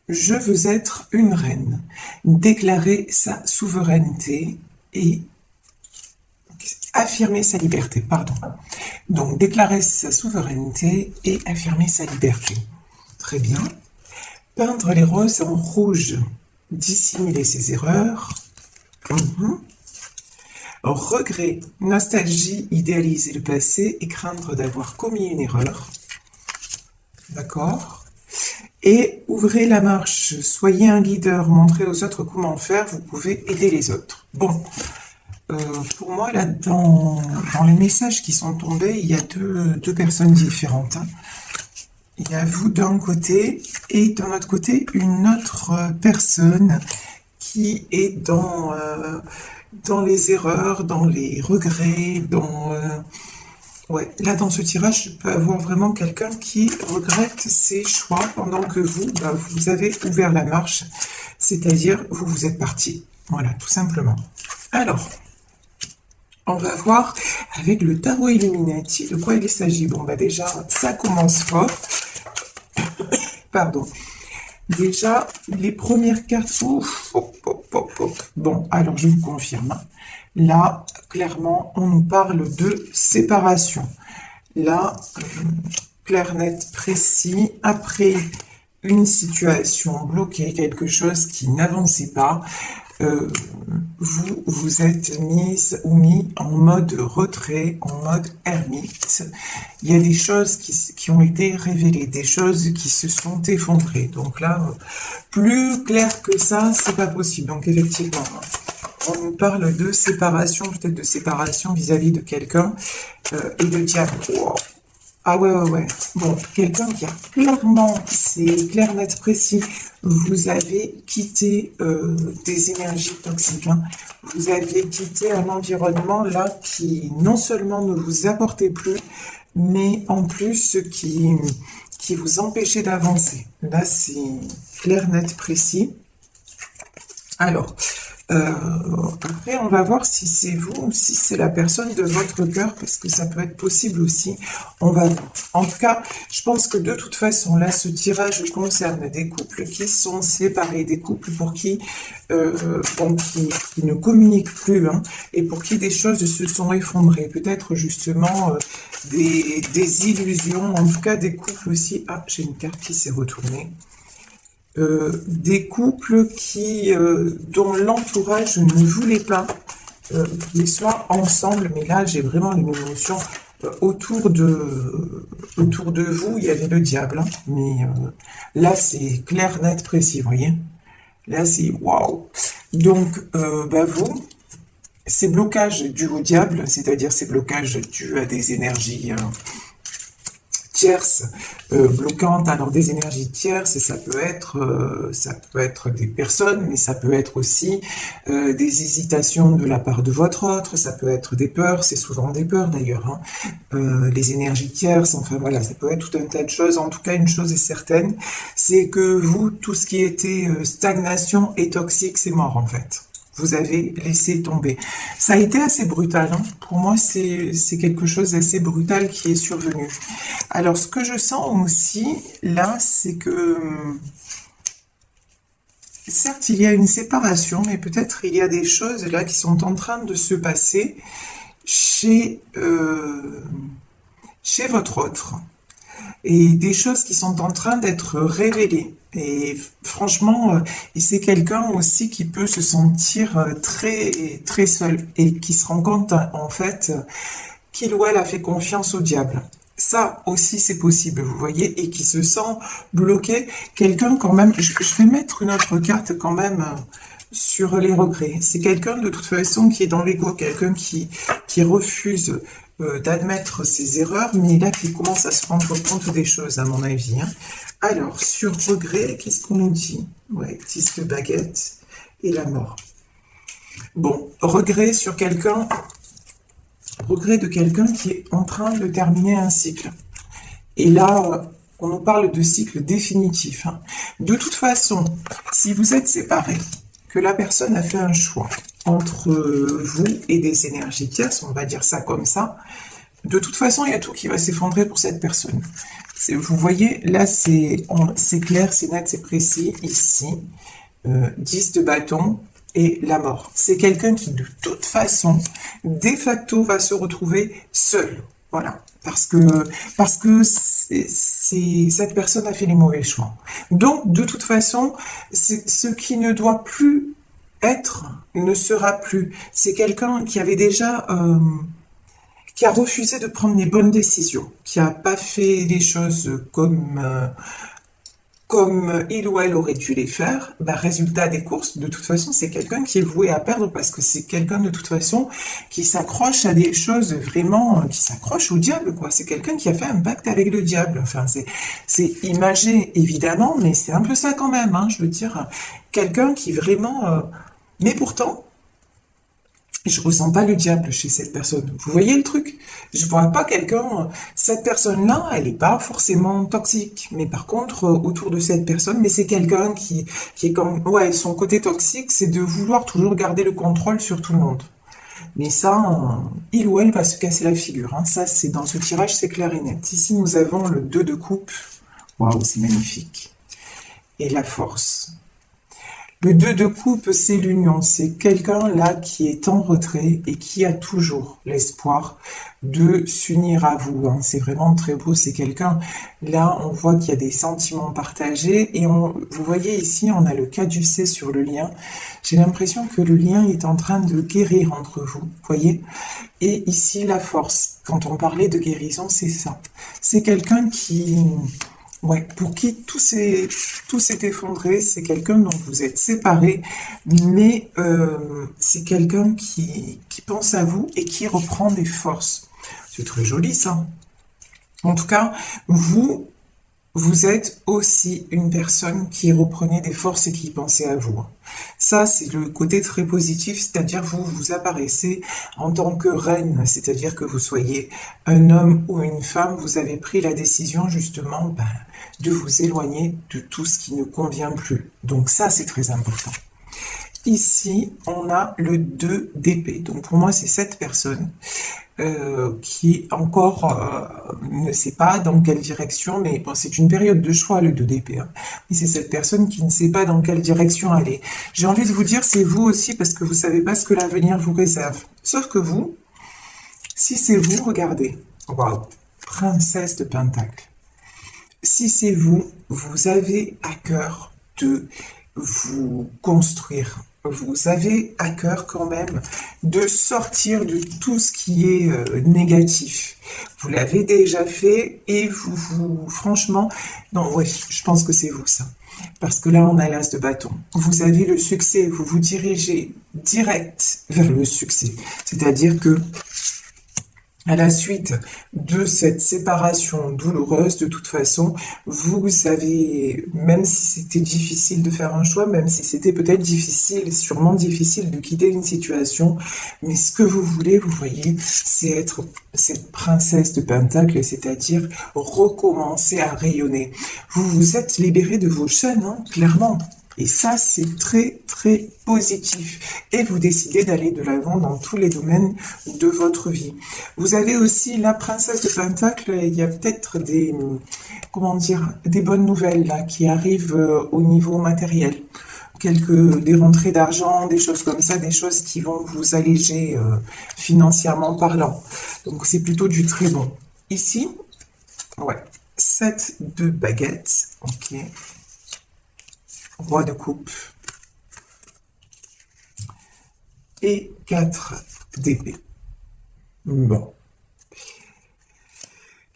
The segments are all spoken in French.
je veux être une reine. Déclarer sa souveraineté et affirmer sa liberté, pardon. Donc, déclarer sa souveraineté et affirmer sa liberté. Très bien. Peindre les roses en rouge, dissimuler ses erreurs. Regret, nostalgie, idéaliser le passé et craindre d'avoir commis une erreur. D'accord. Et ouvrez la marche, soyez un leader, montrez aux autres comment faire, vous pouvez aider les autres. Bon, pour moi, là, dans les messages qui sont tombés, il y a deux personnes différentes. Hein. Il y a vous d'un côté et d'un autre côté, une autre personne qui est dans les erreurs, dans les regrets, ouais, là, dans ce tirage, je peux avoir vraiment quelqu'un qui regrette ses choix pendant que vous, vous avez ouvert la marche, c'est-à-dire vous êtes parti. Voilà, tout simplement. Alors, on va voir avec le tarot Illuminati de quoi il s'agit. Bon, déjà, ça commence fort. Pardon. Déjà, les premières cartes... Bon, alors je vous confirme. Là, clairement, on nous parle de séparation. Là, clair, net, précis. Après une situation bloquée, quelque chose qui n'avançait pas, vous vous êtes mise ou mis en mode retrait, en mode ermite. Il y a des choses qui ont été révélées, des choses qui se sont effondrées. Donc là, plus clair que ça, c'est pas possible. Donc effectivement, on nous parle de séparation, peut-être de séparation vis-à-vis de quelqu'un et de diable. Wow. Ah ouais. Bon, quelqu'un qui a clairement, c'est clair, net, précis, vous avez quitté des énergies toxiques. Hein. Vous avez quitté un environnement là qui non seulement ne vous apportait plus, mais en plus qui vous empêchait d'avancer. Là, c'est clair, net, précis. Alors, après, on va voir si c'est vous ou si c'est la personne de votre cœur, parce que ça peut être possible aussi. On va voir. En tout cas, je pense que de toute façon, là, ce tirage concerne des couples qui sont séparés, des couples pour qui, qui ne communiquent plus, hein, et pour qui des choses se sont effondrées. Peut-être justement des illusions, en tout cas des couples aussi. Ah, j'ai une carte qui s'est retournée. Des couples dont l'entourage ne voulait pas qu'ils soient ensemble, mais là j'ai vraiment une émotion autour de vous, il y avait le diable, hein, mais là c'est clair, net, précis, vous voyez, là c'est waouh. Donc vous, ces blocages dus au diable, c'est-à-dire ces blocages dus à des énergies tierces, bloquantes. Alors des énergies tierces, ça peut être des personnes, mais ça peut être aussi des hésitations de la part de votre autre, ça peut être des peurs, c'est souvent des peurs d'ailleurs, hein. Les énergies tierces, enfin voilà, ça peut être tout un tas de choses. En tout cas, une chose est certaine, c'est que vous, tout ce qui était stagnation et toxique, c'est mort en fait. Vous avez laissé tomber. Ça a été assez brutal. Hein. Pour moi, c'est quelque chose d'assez brutal qui est survenu. Alors, ce que je sens aussi, là, c'est que... certes, il y a une séparation, mais peut-être il y a des choses là qui sont en train de se passer chez votre autre. Et des choses qui sont en train d'être révélées. Et franchement, c'est quelqu'un aussi qui peut se sentir très, très seul et qui se rend compte, en fait, qu'il ou elle a fait confiance au diable. Ça aussi, c'est possible, vous voyez, et qui se sent bloqué. Quelqu'un quand même, je vais mettre une autre carte quand même sur les regrets. C'est quelqu'un de toute façon qui est dans l'ego, quelqu'un qui refuse d'admettre ses erreurs, mais là qui commence à se rendre compte des choses, à mon avis. Hein. Alors, sur regret, qu'est-ce qu'on nous dit? Ouais, 10 de baguette et la mort. Bon, regret sur quelqu'un, regret de quelqu'un qui est en train de terminer un cycle. Et là, on nous parle de cycle définitif. Hein. De toute façon, si vous êtes séparés, que la personne a fait un choix entre vous et des énergies tierces, on va dire ça comme ça, De toute façon, il y a tout qui va s'effondrer pour cette personne. Vous voyez, là, c'est clair, c'est net, c'est précis. Ici, 10 de bâton et la mort. C'est quelqu'un qui, de toute façon, de facto, va se retrouver seul. Voilà. Parce que cette personne a fait les mauvais choix. Donc, de toute façon, ce qui ne doit plus être ne sera plus. C'est quelqu'un qui avait déjà... qui a refusé de prendre les bonnes décisions, qui n'a pas fait les choses comme il ou elle aurait dû les faire. Ben, résultat des courses, de toute façon, c'est quelqu'un qui est voué à perdre parce que c'est quelqu'un de toute façon qui s'accroche à des choses vraiment, qui s'accroche au diable, quoi. C'est quelqu'un qui a fait un pacte avec le diable. Enfin, c'est imagé, évidemment, mais c'est un peu ça quand même, hein, je veux dire. Quelqu'un qui vraiment... mais pourtant, je ressens pas le diable chez cette personne. Vous voyez le truc? Je vois pas quelqu'un... Cette personne-là, elle est pas forcément toxique. Mais par contre, autour de cette personne, mais c'est quelqu'un qui est comme... Ouais, son côté toxique, c'est de vouloir toujours garder le contrôle sur tout le monde. Mais ça, il ou elle va se casser la figure. Hein. Ça, c'est dans ce tirage, c'est clair et net. Ici, nous avons le 2 de coupe. Waouh, c'est magnifique. Et la force. Le 2 de coupe, c'est l'union. C'est quelqu'un là qui est en retrait et qui a toujours l'espoir de s'unir à vous. Hein. C'est vraiment très beau. C'est quelqu'un, là, on voit qu'il y a des sentiments partagés. Et vous voyez ici, on a le caducée sur le lien. J'ai l'impression que le lien est en train de guérir entre vous. Vous voyez? Et ici, la force. Quand on parlait de guérison, c'est ça. C'est quelqu'un qui... Ouais, pour qui tout s'est effondré, c'est quelqu'un dont vous êtes séparés, mais c'est quelqu'un qui pense à vous et qui reprend des forces. C'est très joli ça. En tout cas, vous êtes aussi une personne qui reprenait des forces et qui pensait à vous. Ça, c'est le côté très positif, c'est-à-dire vous apparaissez en tant que reine, c'est-à-dire que vous soyez un homme ou une femme, vous avez pris la décision justement de vous éloigner de tout ce qui ne convient plus. Donc ça, c'est très important. Ici, on a le 2 d'épée. Donc pour moi, c'est cette personne qui encore ne sait pas dans quelle direction, mais bon, c'est une période de choix, le 2 d'épée. Hein. Mais c'est cette personne qui ne sait pas dans quelle direction aller. J'ai envie de vous dire, c'est vous aussi, parce que vous ne savez pas ce que l'avenir vous réserve. Sauf que vous, si c'est vous, regardez. Waouh, princesse de Pentacle. Si c'est vous, vous avez à cœur de vous construire. Vous avez à cœur quand même de sortir de tout ce qui est négatif. Vous l'avez déjà fait et franchement, non, oui, je pense que c'est vous ça. Parce que là, on a l'as de bâton. Vous avez le succès, vous vous dirigez direct vers le succès. C'est-à-dire que à la suite de cette séparation douloureuse, de toute façon, vous avez, même si c'était difficile de faire un choix, même si c'était peut-être difficile, sûrement difficile de quitter une situation, mais ce que vous voulez, vous voyez, c'est être cette princesse de Pentacle, c'est-à-dire recommencer à rayonner. Vous vous êtes libéré de vos chaînes, hein, clairement. Et ça, c'est très, très positif. Et vous décidez d'aller de l'avant dans tous les domaines de votre vie. Vous avez aussi la princesse de Pentacle. Il y a peut-être des, comment dire, des bonnes nouvelles là qui arrivent au niveau matériel. Des rentrées d'argent, des choses comme ça, des choses qui vont vous alléger financièrement parlant. Donc, c'est plutôt du très bon. Ici, ouais, 7 de baguettes. Ok. Roi de coupe et 4 d'épée. Bon.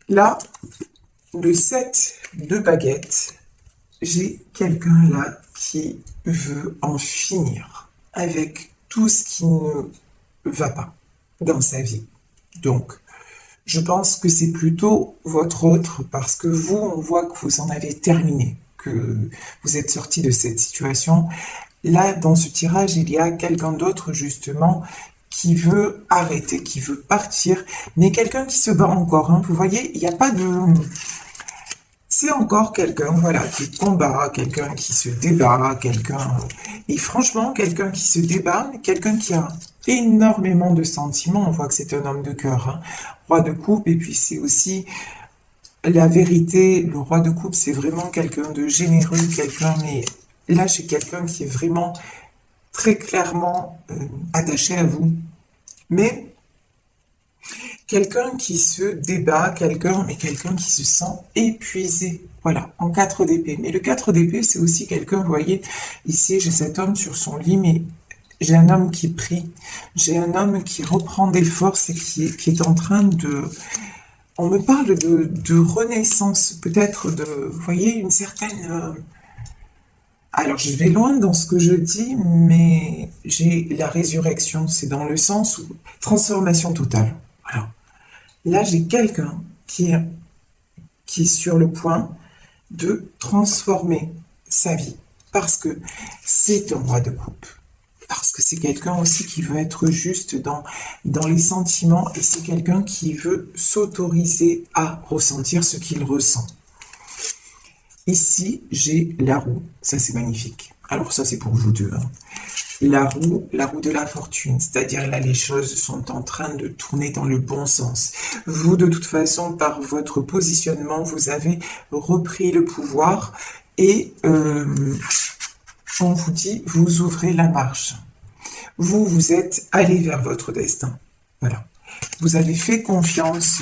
Là, le 7 de baguette, j'ai quelqu'un là qui veut en finir avec tout ce qui ne va pas dans sa vie. Donc, je pense que c'est plutôt votre autre parce que vous, on voit que vous en avez terminé, que vous êtes sorti de cette situation. Là, dans ce tirage, il y a quelqu'un d'autre, justement, qui veut arrêter, qui veut partir, mais quelqu'un qui se bat encore. Hein. Vous voyez, il n'y a pas de... C'est encore quelqu'un, voilà, qui combat, quelqu'un qui se débat, quelqu'un... Et franchement, quelqu'un qui se débat, quelqu'un qui a énormément de sentiments. On voit que c'est un homme de cœur, hein. Roi de coupe, et puis c'est aussi la vérité. Le roi de coupe, c'est vraiment quelqu'un de généreux, quelqu'un, mais là, j'ai quelqu'un qui est vraiment très clairement attaché à vous. Mais quelqu'un qui se débat, quelqu'un qui se sent épuisé. Voilà, en 4 d'épée. Mais le 4 d'épée, c'est aussi quelqu'un, vous voyez, ici, j'ai cet homme sur son lit, mais j'ai un homme qui prie. J'ai un homme qui reprend des forces et qui est en train de... On me parle de renaissance, peut-être de... Vous voyez, une certaine... Alors, je vais loin dans ce que je dis, mais j'ai la résurrection, c'est dans le sens où transformation totale. Voilà. Là, j'ai quelqu'un qui est sur le point de transformer sa vie, parce que c'est un roi de coupe, parce que c'est quelqu'un aussi qui veut être juste dans les sentiments, et c'est quelqu'un qui veut s'autoriser à ressentir ce qu'il ressent. Ici, j'ai la roue. Ça, c'est magnifique. Alors ça, c'est pour vous deux, hein. La roue de la fortune. C'est-à-dire, là, les choses sont en train de tourner dans le bon sens. Vous, de toute façon, par votre positionnement, vous avez repris le pouvoir et on vous dit, vous ouvrez la marche. Vous êtes allé vers votre destin. Voilà. Vous avez fait confiance.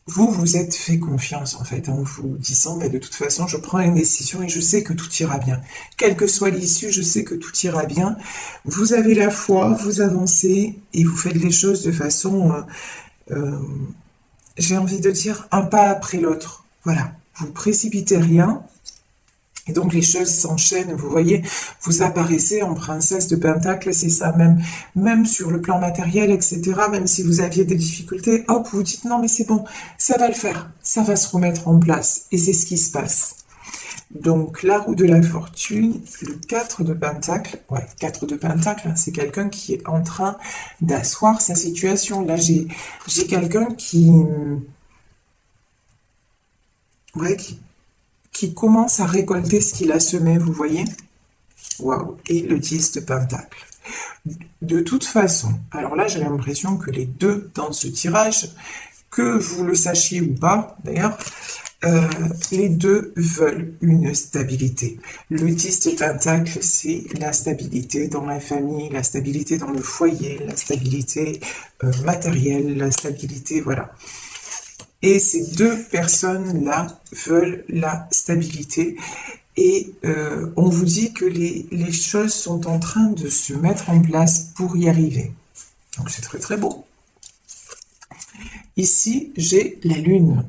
Vous êtes fait confiance, en fait, en vous disant, mais de toute façon, je prends une décision et je sais que tout ira bien. Quelle que soit l'issue, je sais que tout ira bien. Vous avez la foi, vous avancez et vous faites les choses de façon, j'ai envie de dire, un pas après l'autre. Voilà, vous précipitez rien. Et donc les choses s'enchaînent, vous voyez, vous apparaissez en princesse de Pentacle, c'est ça, même sur le plan matériel, etc., même si vous aviez des difficultés, hop, vous dites non mais c'est bon, ça va le faire, ça va se remettre en place, et c'est ce qui se passe. Donc la roue de la fortune, le 4 de Pentacle, ouais, 4 de Pentacle, c'est quelqu'un qui est en train d'asseoir sa situation. Là j'ai quelqu'un ouais, qui commence à récolter ce qu'il a semé, vous voyez? Waouh! Et le 10 de Pentacle. De toute façon, alors là, j'ai l'impression que les deux dans ce tirage, que vous le sachiez ou pas, d'ailleurs, les deux veulent une stabilité. Le 10 de Pentacle, c'est la stabilité dans la famille, la stabilité dans le foyer, la stabilité matérielle, la stabilité, voilà. Et ces deux personnes-là veulent la stabilité. Et on vous dit que les choses sont en train de se mettre en place pour y arriver. Donc c'est très très beau. Ici, j'ai la Lune.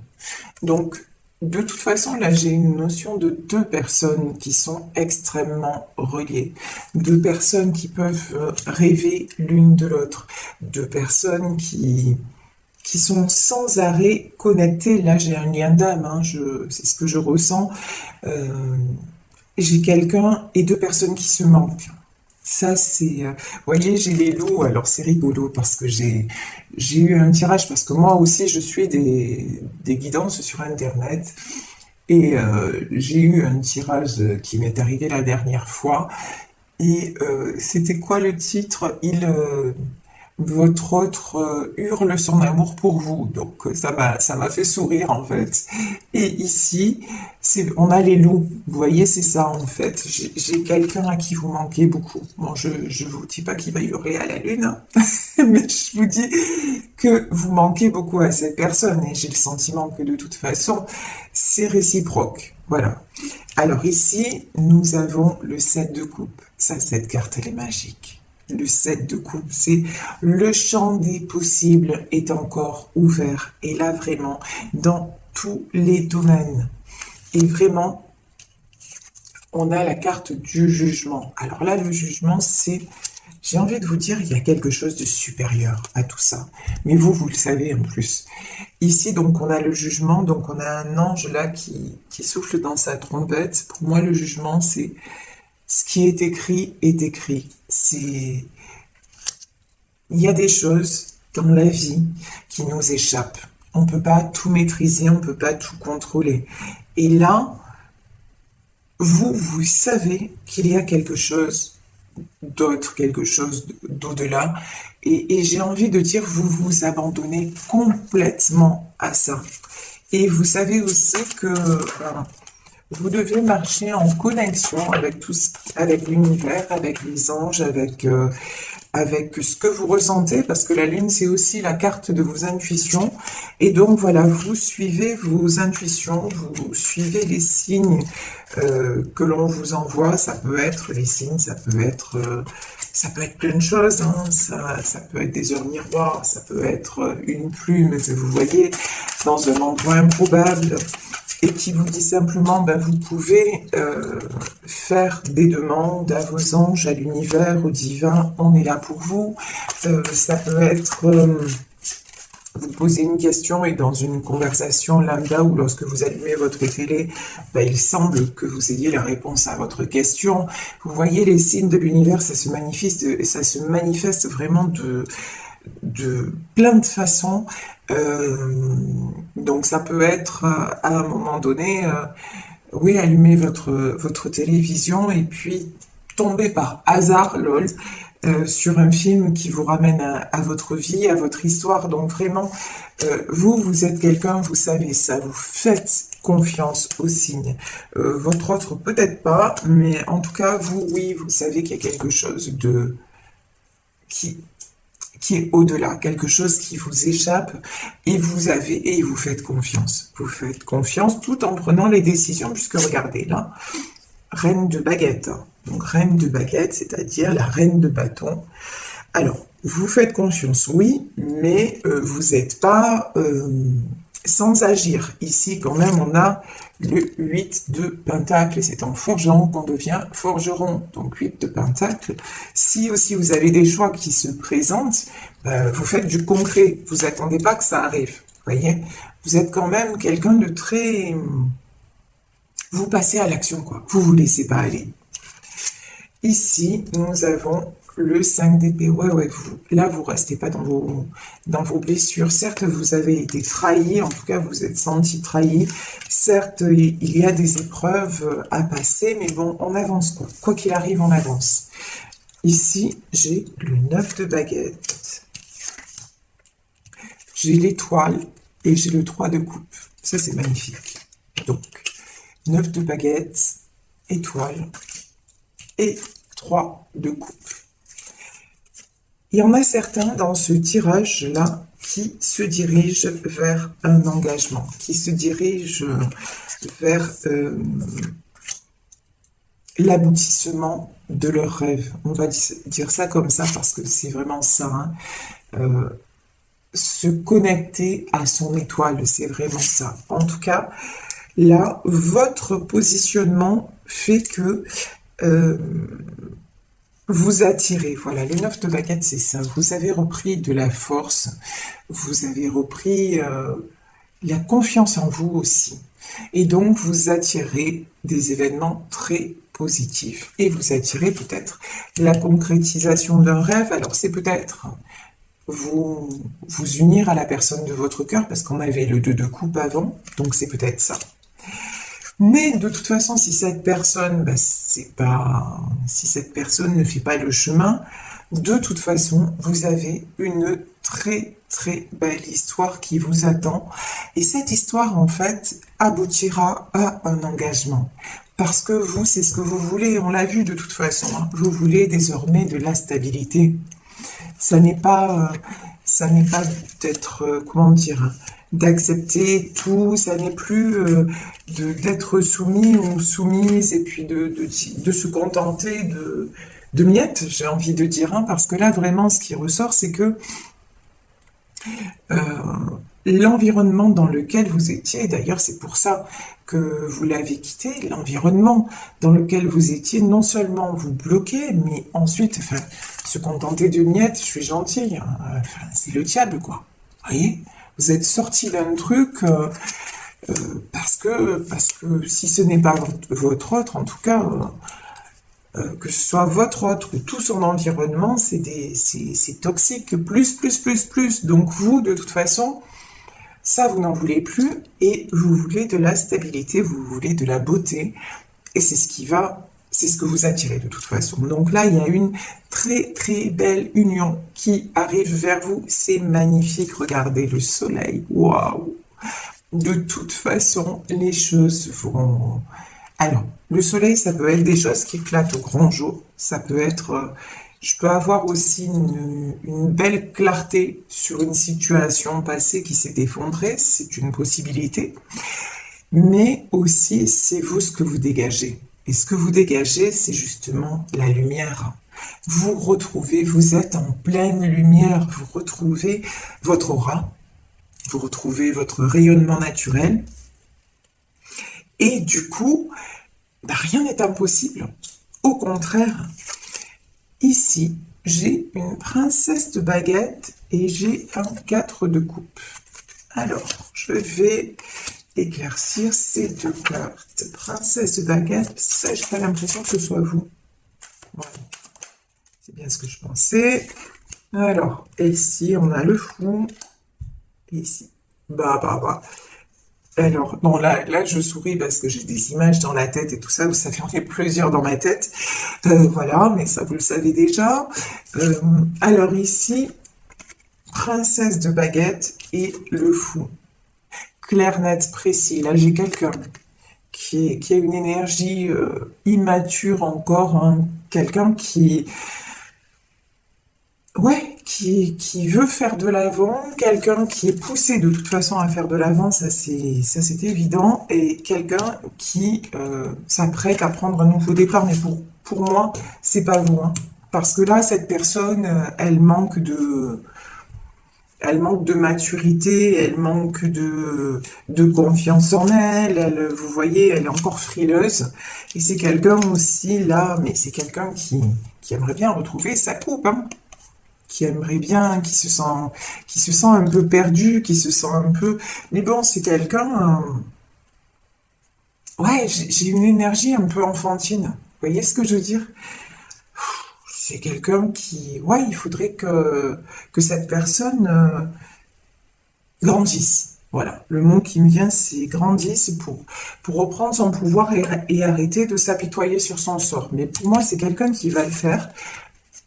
Donc, de toute façon, là, j'ai une notion de deux personnes qui sont extrêmement reliées. Deux personnes qui peuvent rêver l'une de l'autre. Deux personnes qui sont sans arrêt connectés. Là, j'ai un lien d'âme, hein, c'est ce que je ressens. J'ai quelqu'un et deux personnes qui se manquent. Ça, c'est... vous voyez, j'ai les loups, alors c'est rigolo parce que j'ai eu un tirage, parce que moi aussi, je suis des guidances sur Internet. Et j'ai eu un tirage qui m'est arrivé la dernière fois. Et c'était quoi le titre? Votre autre hurle son amour pour vous. Donc ça m'a fait sourire en fait. Et ici, on a les loups. Vous voyez, c'est ça en fait. J'ai quelqu'un à qui vous manquez beaucoup. Bon, je vous dis pas qu'il va hurler à la lune, hein, mais je vous dis que vous manquez beaucoup à cette personne. Et j'ai le sentiment que de toute façon, c'est réciproque. Voilà. Alors ici, nous avons le 7 de coupe. Ça, cette carte, elle est magique. Le 7 de coupe, c'est le champ des possibles est encore ouvert. Et là, vraiment, dans tous les domaines. Et vraiment, on a la carte du jugement. Alors là, le jugement, c'est... J'ai envie de vous dire, il y a quelque chose de supérieur à tout ça. Mais vous le savez en plus. Ici, donc, on a le jugement. Donc, on a un ange là qui souffle dans sa trompette. Pour moi, le jugement, c'est... Ce qui est écrit est écrit. Il y a des choses dans la vie qui nous échappent. On ne peut pas tout maîtriser, on ne peut pas tout contrôler. Et là, vous savez qu'il y a quelque chose d'autre, quelque chose d'au-delà. Et j'ai envie de dire, vous vous abandonnez complètement à ça. Et vous savez aussi que vous devez marcher en connexion avec tout, avec l'univers, avec les anges, avec ce que vous ressentez, parce que la lune, c'est aussi la carte de vos intuitions. Et donc, voilà, vous suivez vos intuitions, vous suivez les signes que l'on vous envoie. Ça peut être les signes, ça peut être plein de choses, hein. Ça peut être des heures miroirs, ça peut être une plume que vous voyez dans un endroit improbable, et qui vous dit simplement, ben, vous pouvez faire des demandes à vos anges, à l'univers, au divin, on est là pour vous. Ça peut être, vous posez une question et dans une conversation lambda ou lorsque vous allumez votre télé, ben, il semble que vous ayez la réponse à votre question. Vous voyez les signes de l'univers, ça se manifeste vraiment de plein de façons. Donc ça peut être à un moment donné, oui, allumer votre télévision et puis tomber par hasard, lol, sur un film qui vous ramène à votre vie, à votre histoire. Donc vraiment, vous êtes quelqu'un, vous savez ça, vous faites confiance aux signes. Votre autre peut-être pas, mais en tout cas, vous, oui, vous savez qu'il y a quelque chose qui est au-delà, quelque chose qui vous échappe, et vous faites confiance. Vous faites confiance tout en prenant les décisions, puisque regardez là, reine de baguette. Donc reine de baguette, c'est-à-dire la reine de bâton. Alors, vous faites confiance, oui, mais vous n'êtes pas sans agir. Ici, quand même, on a le 8 de Pentacle, et c'est en forgeant qu'on devient forgeron. Donc 8 de Pentacle. Si aussi vous avez des choix qui se présentent, vous faites du concret. Vous attendez pas que ça arrive. Voyez, vous êtes quand même quelqu'un de très... Vous passez à l'action, quoi. Vous vous laissez pas aller. Ici, nous avons le 5 d'épée. Ouais, vous restez pas dans vos blessures. Certes, vous avez été trahi, en tout cas, vous êtes senti trahi. Certes, il y a des épreuves à passer, mais bon, on avance, quoi. Quoi qu'il arrive, on avance. Ici, j'ai le 9 de baguette. J'ai l'étoile et j'ai le 3 de coupe. Ça, c'est magnifique. Donc, 9 de baguette, étoile et 3 de coupe. Il y en a certains dans ce tirage-là qui se dirigent vers un engagement, qui se dirigent vers l'aboutissement de leurs rêves. On va dire ça comme ça parce que c'est vraiment ça. Hein. Se connecter à son étoile, c'est vraiment ça. En tout cas, là, votre positionnement fait que vous attirez. Voilà, le 9 de baguette, c'est ça. Vous avez repris de la force, vous avez repris la confiance en vous aussi. Et donc, vous attirez des événements très positifs. Et vous attirez peut-être la concrétisation d'un rêve. Alors, c'est peut-être vous unir à la personne de votre cœur, parce qu'on avait le 2 de coupe avant, donc c'est peut-être ça. Mais de toute façon, si cette personne, si cette personne ne fait pas le chemin, de toute façon, vous avez une très très belle histoire qui vous attend. Et cette histoire, en fait, aboutira à un engagement. Parce que vous, c'est ce que vous voulez, on l'a vu de toute façon. Hein. Vous voulez désormais de la stabilité. Ça n'est pas d'être, comment dire, d'accepter tout, ça n'est plus d'être soumis ou soumise et puis de se contenter de miettes, j'ai envie de dire, hein, parce que là, vraiment, ce qui ressort, c'est que l'environnement dans lequel vous étiez, d'ailleurs, c'est pour ça que vous l'avez quitté, l'environnement dans lequel vous étiez, non seulement vous bloquez, mais ensuite, se contenter de miettes, je suis gentille, hein, c'est le diable, quoi. Vous voyez ? Vous êtes sorti d'un truc parce que si ce n'est pas votre autre, en tout cas, que ce soit votre autre ou tout son environnement, c'est toxique, plus. Donc vous, de toute façon, ça, vous n'en voulez plus et vous voulez de la stabilité, vous voulez de la beauté. Et c'est ce qui va c'est ce que vous attirez de toute façon. Donc là, il y a une très très belle union qui arrive vers vous. C'est magnifique. Regardez le soleil. Waouh! De toute façon, les choses vont... Alors, le soleil, ça peut être des choses qui éclatent au grand jour. Ça peut être... je peux avoir aussi une belle clarté sur une situation passée qui s'est effondrée. C'est une possibilité. Mais aussi, c'est vous ce que vous dégagez. Et ce que vous dégagez, c'est justement la lumière. Vous retrouvez, vous êtes en pleine lumière, vous retrouvez votre aura, vous retrouvez votre rayonnement naturel. Et du coup, rien n'est impossible. Au contraire, ici, j'ai une princesse de baguette et j'ai un 4 de coupe. Alors, je vais éclaircir ces deux cartes. Princesse de baguette, ça, j'ai pas l'impression que ce soit vous. Voilà. C'est bien ce que je pensais. Alors, ici, on a le fou. Ici. Bah. Alors, non, là, je souris parce que j'ai des images dans la tête et tout ça. Vous savez, on est plusieurs dans ma tête. Voilà, mais ça, vous le savez déjà. Alors ici, princesse de baguette et le fou. Clair, net, précis. Là, j'ai quelqu'un qui a une énergie immature encore. Hein. Quelqu'un qui veut faire de l'avant, quelqu'un qui est poussé de toute façon à faire de l'avant, ça c'est évident, et quelqu'un qui s'apprête à prendre un nouveau départ. Mais pour moi, c'est pas vous, hein. Parce que là, cette personne, elle manque de maturité, elle manque de confiance en elle, vous voyez, elle est encore frileuse. Et c'est quelqu'un aussi, là, mais c'est quelqu'un qui aimerait bien retrouver sa coupe, hein, qui aimerait bien, qui se sent un peu perdu, qui se sent un peu... Mais bon, c'est quelqu'un... Ouais, j'ai une énergie un peu enfantine. Vous voyez ce que je veux dire? C'est quelqu'un qui... Ouais, il faudrait que cette personne grandisse. Voilà, le mot qui me vient, c'est grandisse pour reprendre son pouvoir et arrêter de s'apitoyer sur son sort. Mais pour moi, c'est quelqu'un qui va le faire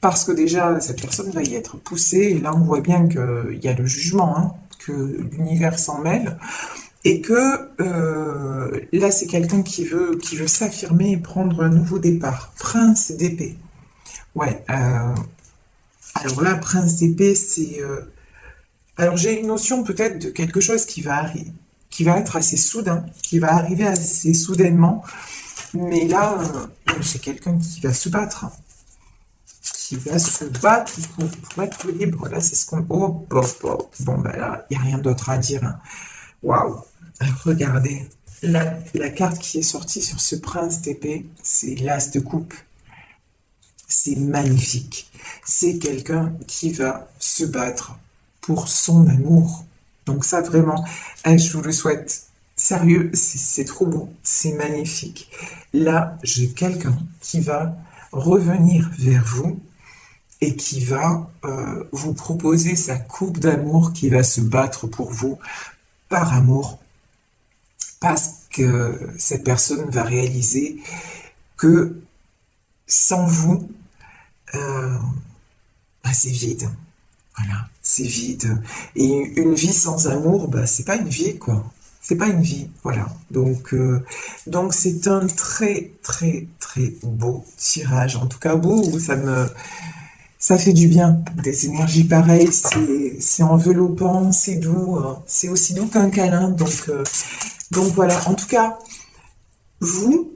parce que déjà, cette personne va y être poussée. Et là, on voit bien qu'il y a le jugement, hein, que l'univers s'en mêle. Et que là, c'est quelqu'un qui veut s'affirmer et prendre un nouveau départ. Prince d'épée. Ouais, alors là, prince d'épée, c'est... alors j'ai une notion peut-être de quelque chose qui va être assez soudain, qui va arriver assez soudainement, mais là, j'ai quelqu'un qui va se battre, pour être libre. Là, c'est ce qu'on... Oh, bon, ben là, il n'y a rien d'autre à dire. Hein. Waouh! Alors, regardez, la carte qui est sortie sur ce prince d'épée, c'est l'as de coupe. C'est magnifique. C'est quelqu'un qui va se battre pour son amour. Donc ça, vraiment, je vous le souhaite. Sérieux, c'est trop beau. C'est magnifique. Là, j'ai quelqu'un qui va revenir vers vous et qui va vous proposer sa coupe d'amour, qui va se battre pour vous par amour. Parce que cette personne va réaliser que sans vous, c'est vide. Voilà, c'est vide. Et une vie sans amour, c'est pas une vie, quoi. C'est pas une vie, voilà. Donc c'est un très, très, très beau tirage. En tout cas, beau, ça fait du bien. Des énergies pareilles, c'est enveloppant, c'est doux. Hein. C'est aussi doux qu'un câlin. Donc voilà. En tout cas, vous,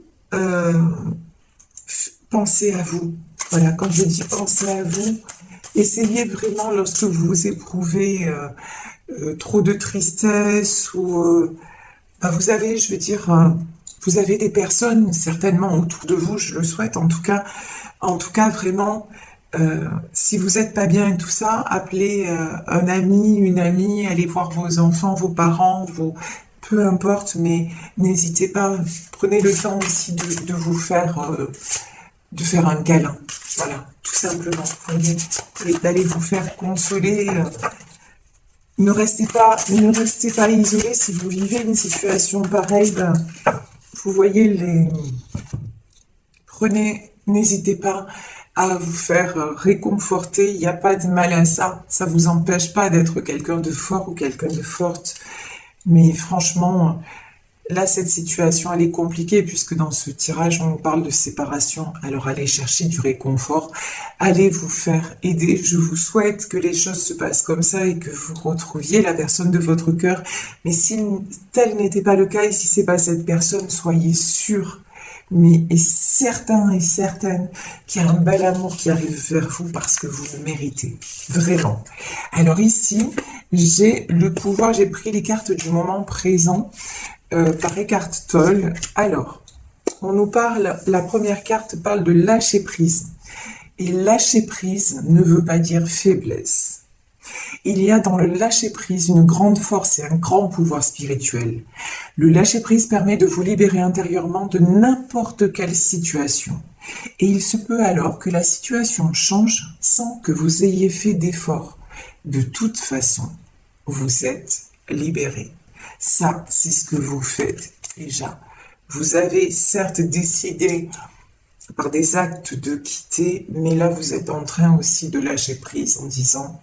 pensez à vous. Voilà, quand je dis pensez à vous, essayez vraiment, lorsque vous éprouvez trop de tristesse ou... vous avez, je veux dire, vous avez des personnes certainement autour de vous, je le souhaite en tout cas vraiment, si vous n'êtes pas bien et tout ça, appelez un ami, une amie, allez voir vos enfants, vos parents, peu importe, mais n'hésitez pas, prenez le temps aussi de vous faire... de faire un câlin, voilà, tout simplement, et d'aller vous faire consoler. Ne restez pas isolé si vous vivez une situation pareille. Vous voyez n'hésitez pas à vous faire réconforter, il n'y a pas de mal à ça, ça vous empêche pas d'être quelqu'un de fort ou quelqu'un de forte, mais franchement, là, cette situation, elle est compliquée puisque dans ce tirage, on parle de séparation. Alors, allez chercher du réconfort, allez vous faire aider. Je vous souhaite que les choses se passent comme ça et que vous retrouviez la personne de votre cœur. Mais si tel n'était pas le cas et si c'est pas cette personne, soyez sûr, mais et certain et certaine qu'il y a un bel amour qui arrive vers vous parce que vous le méritez. Vraiment. Alors ici, j'ai le pouvoir, j'ai pris les cartes du moment présent. Par Eckhart Tolle. Alors, on nous parle, la première carte parle de lâcher prise. Et lâcher prise ne veut pas dire faiblesse. Il y a dans le lâcher prise une grande force et un grand pouvoir spirituel. Le lâcher prise permet de vous libérer intérieurement de n'importe quelle situation. Et il se peut alors que la situation change sans que vous ayez fait d'effort. De toute façon, vous êtes libéré. Ça, c'est ce que vous faites déjà. Vous avez certes décidé par des actes de quitter, mais là, vous êtes en train aussi de lâcher prise en disant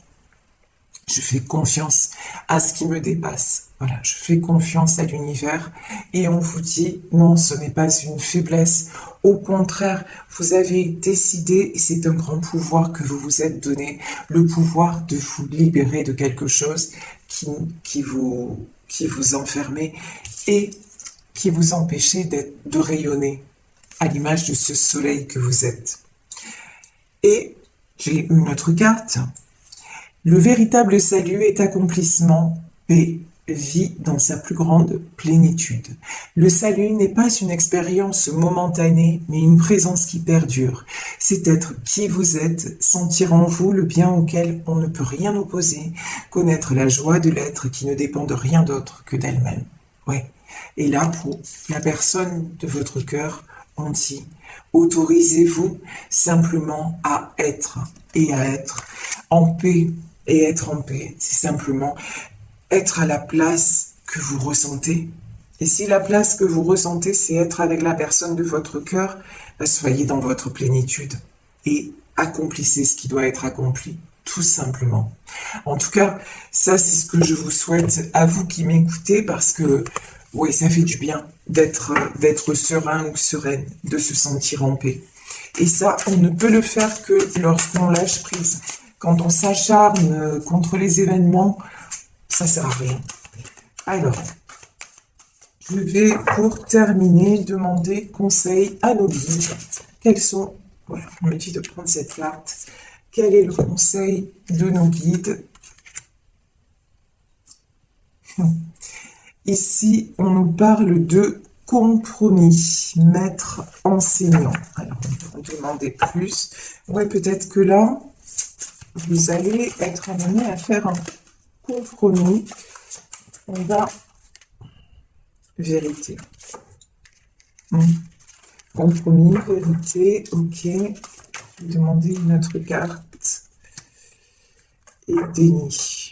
« Je fais confiance à ce qui me dépasse. Voilà, je fais confiance à l'univers. » Et on vous dit « Non, ce n'est pas une faiblesse. Au contraire, vous avez décidé, et c'est un grand pouvoir que vous vous êtes donné, le pouvoir de vous libérer de quelque chose qui vous enfermait et qui vous empêchait de rayonner à l'image de ce soleil que vous êtes. Et j'ai une autre carte. Le véritable salut est accomplissement, paix, vie dans sa plus grande plénitude. Le salut n'est pas une expérience momentanée, mais une présence qui perdure. C'est être qui vous êtes, sentir en vous le bien auquel on ne peut rien opposer, connaître la joie de l'être qui ne dépend de rien d'autre que d'elle-même. Ouais. Et là, pour la personne de votre cœur, on dit, autorisez-vous simplement à être en paix. Et être en paix, c'est simplement être à la place que vous ressentez. Et si la place que vous ressentez, c'est être avec la personne de votre cœur, soyez dans votre plénitude et accomplissez ce qui doit être accompli, tout simplement. En tout cas, ça c'est ce que je vous souhaite à vous qui m'écoutez, parce que oui, ça fait du bien d'être serein ou sereine, de se sentir en paix. Et ça, on ne peut le faire que lorsqu'on lâche prise. Quand on s'acharne contre les événements, ça sert à rien. Alors, je vais pour terminer demander conseil à nos guides. Quels sont, voilà, on me dit de prendre cette carte. Quel est le conseil de nos guides? Ici, on nous parle de compromis, maître enseignant. Alors, on peut en demander plus. Ouais, peut-être que là, vous allez être amené à faire un compromis. On va vérité. Compromis, vérité, ok. Je vais demander une autre carte. Et déni.